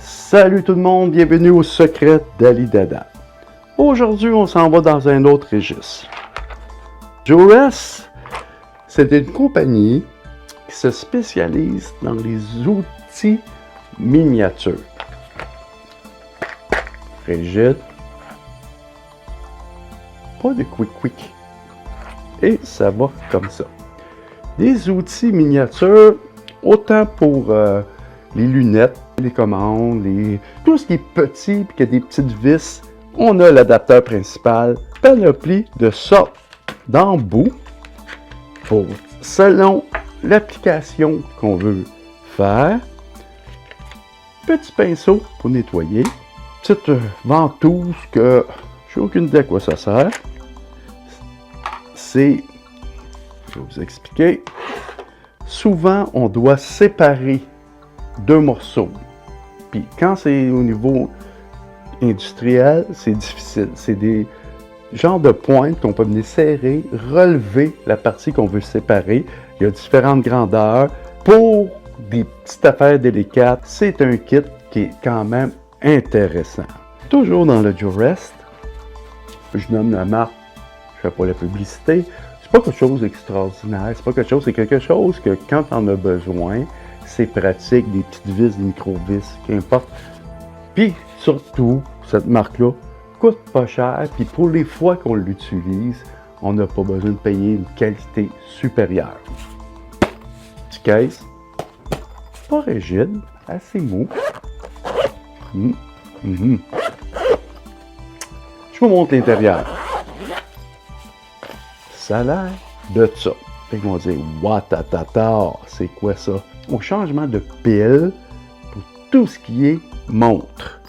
Salut tout le monde, bienvenue au secret d'Ali Dada. Aujourd'hui, on s'en va dans un autre registre. Jores, c'est une compagnie qui se spécialise dans les outils miniatures. Rigide, pas de quick. Et ça va comme ça. Des outils miniatures, autant pour les lunettes, les commandes, tout ce qui est petit et qui a des petites vis. On a l'adapteur principal, panoplie de sortes d'embouts selon l'application qu'on veut faire. Petit pinceau pour nettoyer. Petite ventouse que je n'ai aucune idée à quoi ça sert. Je vais vous expliquer. Souvent, on doit séparer deux morceaux. Puis quand c'est au niveau industriel, c'est difficile. C'est des genres de pointes qu'on peut venir serrer, relever la partie qu'on veut séparer. Il y a différentes grandeurs. Pour des petites affaires délicates, c'est un kit qui est quand même intéressant. Toujours dans le Jores, je nomme la marque, je ne fais pas la publicité. C'est pas quelque chose d'extraordinaire, c'est quelque chose que quand on a besoin, c'est pratique, des petites vis, des micro-vis, qu'importe. Puis surtout, cette marque-là coûte pas cher, puis pour les fois qu'on l'utilise, on n'a pas besoin de payer une qualité supérieure. Petite caisse, pas rigide, assez mou. Je vous montre l'intérieur. Ça a l'air de ça. Fait qu'on va dire, watatata, c'est quoi ça? Au changement de pile, pour tout ce qui est montre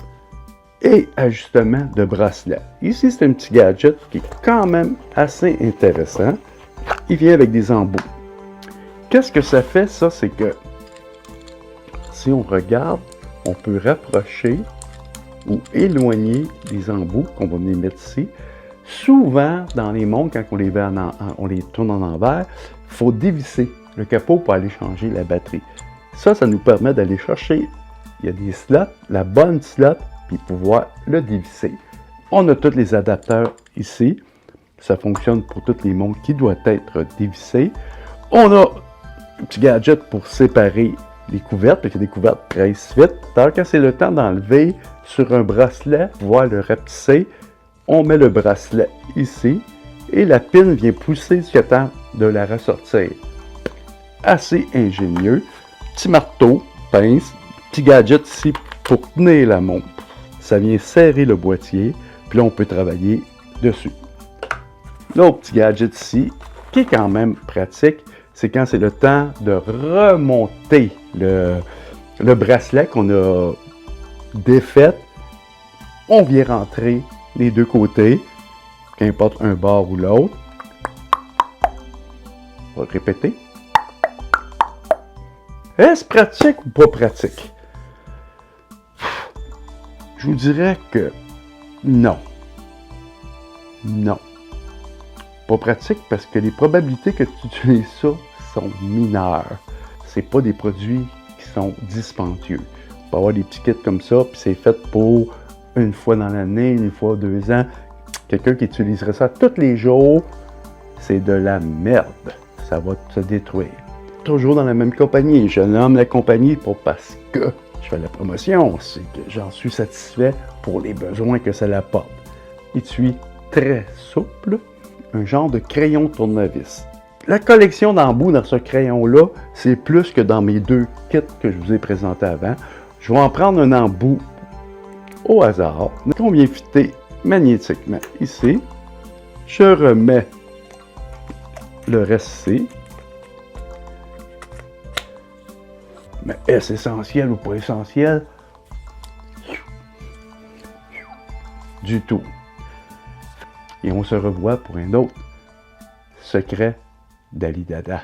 et ajustement de bracelet. Ici, c'est un petit gadget qui est quand même assez intéressant. Il vient avec des embouts. Qu'est-ce que ça fait, ça? C'est que si on regarde, on peut rapprocher ou éloigner les embouts qu'on va venir mettre ici. Souvent, dans les montres, quand on les tourne en envers, il faut dévisser le capot pour aller changer la batterie. Ça nous permet d'aller chercher, il y a des slots, la bonne slot, puis pouvoir le dévisser. On a tous les adapteurs ici. Ça fonctionne pour toutes les montres qui doivent être dévissées. On a un petit gadget pour séparer les couvertes, parce que les couvertes pressent vite. Alors, quand c'est le temps d'enlever sur un bracelet, pouvoir le rapetisser, on met le bracelet ici et la pine vient pousser jusqu'à temps de la ressortir. Assez ingénieux. Petit marteau, pince, petit gadget ici pour tenir la montre. Ça vient serrer le boîtier, puis là on peut travailler dessus. L'autre petit gadget ici, qui est quand même pratique, c'est quand c'est le temps de remonter le bracelet qu'on a défait. On vient rentrer les deux côtés, qu'importe un bord ou l'autre. On va répéter. Est-ce pratique ou pas pratique? Je vous dirais que non. Non. Pas pratique parce que les probabilités que tu utilises ça sont mineures. C'est pas des produits qui sont dispendieux. On peut avoir des petits kits comme ça, puis c'est fait pour une fois dans l'année, une fois 2 ans. Quelqu'un qui utiliserait ça tous les jours, c'est de la merde. Ça va se détruire. Toujours dans la même compagnie. Je nomme la compagnie parce que je fais la promotion. C'est que j'en suis satisfait pour les besoins que ça apporte. Étui très souple. Un genre de crayon tournevis. La collection d'embouts dans ce crayon-là, c'est plus que dans mes 2 kits que je vous ai présentés avant. Je vais en prendre un embout au hasard, qu'on vient fitter magnétiquement ici. Je remets le reste ici. Mais est-ce essentiel ou pas essentiel? Du tout. Et on se revoit pour un autre secret d'Ali Dada.